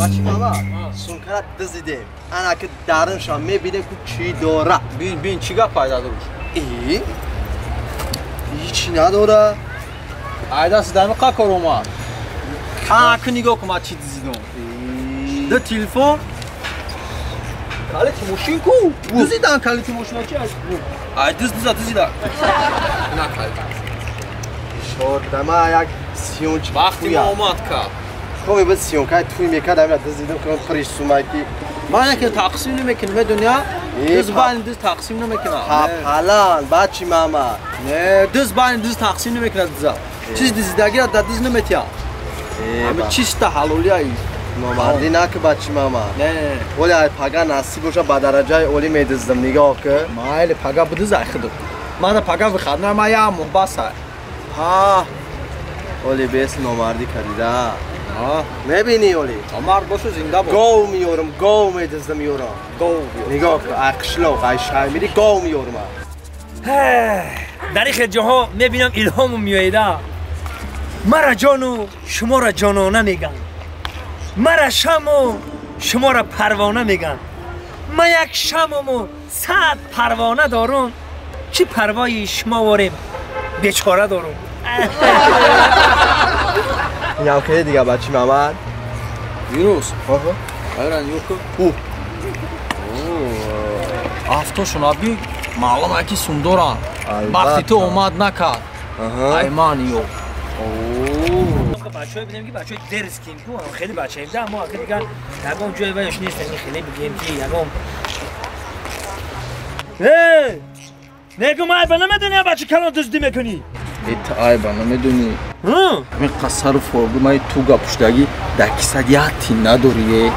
بچه ماما سونکرت دزدیدیم انا که درنشم میبینه که چی داره بین چیگاه پایده دروش ای؟ هیچی نداره айдаси дами қа каромад ка нигоҳ кун ма чи дизидам да телефон калити мошин ку дизидан калити мошина чи ай дизида на калити шордама як сионч вақти ма омад ка коми бис сионкай туй мекардам я дизидам ки приш сумайки ман яке тақсим намекунам медуния диз байни диз тақсим намекунам палан бачи мама не диз байни диз тақсим намекунам диза چیز دیزیدگی را در دیز نمیتیم همه چیز تا حلولی هایی نامردی نکه بچی ماما نه ولی پگه نصیب باشه با درجه اولی میدزدم نگاه که مایل پگه بوده زایخدم من پگه بخدم ما یا محباس های ها ولی بیس نامردی کردیده میبینی ولی مرد باشو زنده باش گاو میورم گاو میدزدم میورم نگاه که اقشلو قیشای میری گاو میورم در این جاها میبینم الهام میایده مرا جانو شما را جانانه میگن مرا شمو شما را پروانه میگن من یک شمم و 100 پروانه دارم چی پروای شما واریم بیچاره دارم اینم که دیگه بچی محمد ویروس ایران یورکو افتاشون آبی معلوم اکی سندوران وقتی تو اومد نکرد ایمان یو بچه‌ها ببینیم که بچه‌ها درس کیم که خیلی بچه‌ایم ده اما آخه دیگه یکم جای ویش نیست خیلی بگیم که یکم نگو ما ایبا نمیدونی بچه کلان دزدی میکنی ایت ایبا نمیدونی همین قصر فوردو مایی تو گپشتگی در کسد یه تی نداری